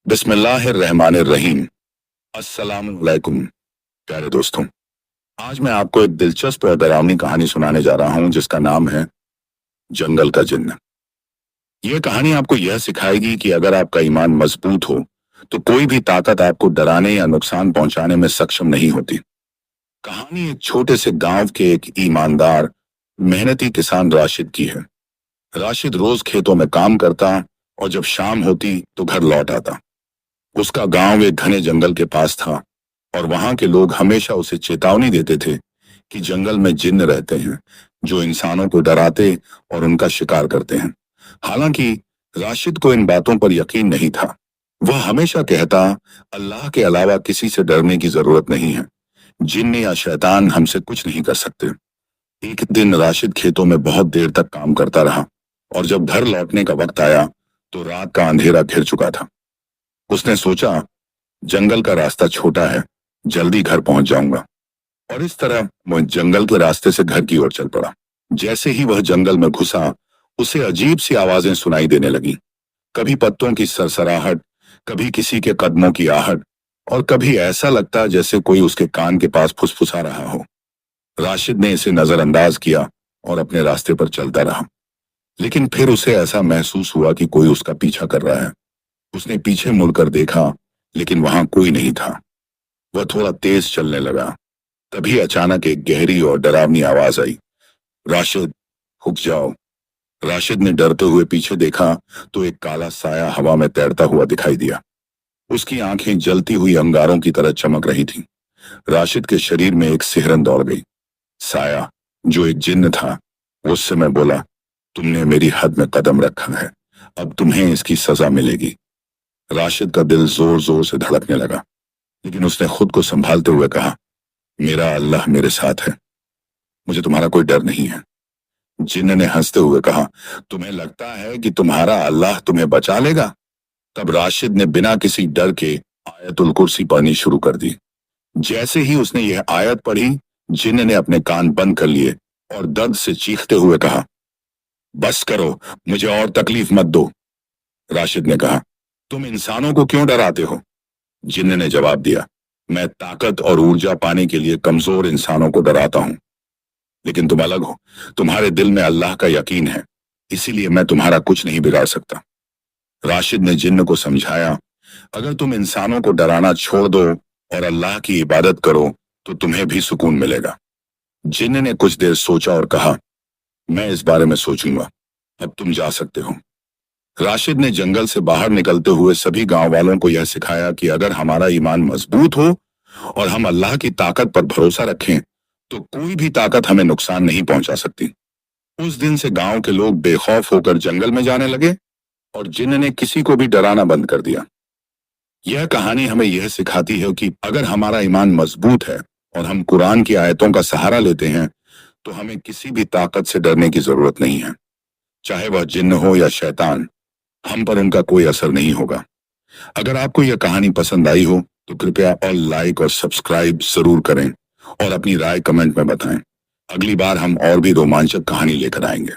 बिस्मिल्लाहिर्रहमानिर्रहीम। अस्सलाम वालेकुम प्यारे दोस्तों। आज मैं आपको एक दिलचस्प और डरावनी कहानी सुनाने जा रहा हूं जिसका नाम है जंगल का जिन्न। यह कहानी आपको यह सिखाएगी कि अगर आपका ईमान मजबूत हो तो कोई भी ताकत आपको डराने या नुकसान पहुंचाने में सक्षम नहीं होती। कहानी एक छोटे से गांव के एक ईमानदार मेहनती किसान राशिद की है। राशिद रोज खेतों में काम करता और जब शाम होती तो घर लौट आता। उसका गांव एक घने जंगल के पास था और वहां के लोग हमेशा उसे चेतावनी देते थे कि जंगल में जिन्न रहते हैं जो इंसानों को डराते और उनका शिकार करते हैं। हालांकि राशिद को इन बातों पर यकीन नहीं था। वह हमेशा कहता, अल्लाह के अलावा किसी से डरने की जरूरत नहीं है, जिन्न या शैतान हमसे कुछ नहीं कर सकते। एक दिन राशिद खेतों में बहुत देर तक काम करता रहा और जब घर लौटने का वक्त आया तो रात का अंधेरा घिर चुका था। उसने सोचा, जंगल का रास्ता छोटा है, जल्दी घर पहुंच जाऊंगा, और इस तरह वह जंगल के रास्ते से घर की ओर चल पड़ा। जैसे ही वह जंगल में घुसा उसे अजीब सी आवाजें सुनाई देने लगी। कभी पत्तों की सरसराहट, कभी किसी के कदमों की आहट, और कभी ऐसा लगता जैसे कोई उसके कान के पास फुसफुसा रहा हो। राशिद ने इसे नजरअंदाज किया और अपने रास्ते पर चलता रहा, लेकिन फिर उसे ऐसा महसूस हुआ कि कोई उसका पीछा कर रहा है। उसने पीछे मुड़कर देखा, लेकिन वहां कोई नहीं था। वह थोड़ा तेज चलने लगा। तभी अचानक एक गहरी और डरावनी आवाज आई, राशिद, रुक जाओ। राशिद ने डरते हुए पीछे देखा तो एक काला साया हवा में तैरता हुआ दिखाई दिया। उसकी आंखें जलती हुई अंगारों की तरह चमक रही थीं। राशिद के शरीर में एक सिहरन दौड़ गई। साया, जो एक जिन्न था, उस समय बोला, तुमने मेरी हद में कदम रखा है, अब तुम्हें इसकी सजा मिलेगी। राशिद का दिल जोर जोर से धड़कने लगा, लेकिन उसने खुद को संभालते हुए कहा, मेरा अल्लाह मेरे साथ है, मुझे तुम्हारा कोई डर नहीं है। जिन्न ने हंसते हुए कहा, तुम्हें लगता है कि तुम्हारा अल्लाह तुम्हें बचा लेगा? तब राशिद ने बिना किसी डर के आयतुल कुर्सी पढ़नी शुरू कर दी। जैसे ही उसने यह आयत पढ़ी, जिन्न ने अपने कान बंद कर लिए और दर्द से चीखते हुए कहा, बस करो, मुझे और तकलीफ मत दो। राशिद ने कहा, तुम इंसानों को क्यों डराते हो? जिन्न ने जवाब दिया, मैं ताकत और ऊर्जा पाने के लिए कमजोर इंसानों को डराता हूं, लेकिन तुम अलग हो, तुम्हारे दिल में अल्लाह का यकीन है, इसीलिए मैं तुम्हारा कुछ नहीं बिगाड़ सकता। राशिद ने जिन्न को समझाया, अगर तुम इंसानों को डराना छोड़ दो और अल्लाह की इबादत करो तो तुम्हें भी सुकून मिलेगा। जिन्न ने कुछ देर सोचा और कहा, मैं इस बारे में सोचूंगा, अब तुम जा सकते हो। राशिद ने जंगल से बाहर निकलते हुए सभी गांव वालों को यह सिखाया कि अगर हमारा ईमान मजबूत हो और हम अल्लाह की ताकत पर भरोसा रखें तो कोई भी ताकत हमें नुकसान नहीं पहुंचा सकती। उस दिन से गांव के लोग बेखौफ होकर जंगल में जाने लगे और जिन्न ने किसी को भी डराना बंद कर दिया। यह कहानी हमें यह सिखाती है कि अगर हमारा ईमान मजबूत है और हम कुरान की आयतों का सहारा लेते हैं तो हमें किसी भी ताकत से डरने की जरूरत नहीं है। चाहे वह जिन्न हो या शैतान, हम पर उनका कोई असर नहीं होगा। अगर आपको यह कहानी पसंद आई हो तो कृपया और लाइक और सब्सक्राइब जरूर करें और अपनी राय कमेंट में बताएं। अगली बार हम और भी रोमांचक कहानी लेकर आएंगे।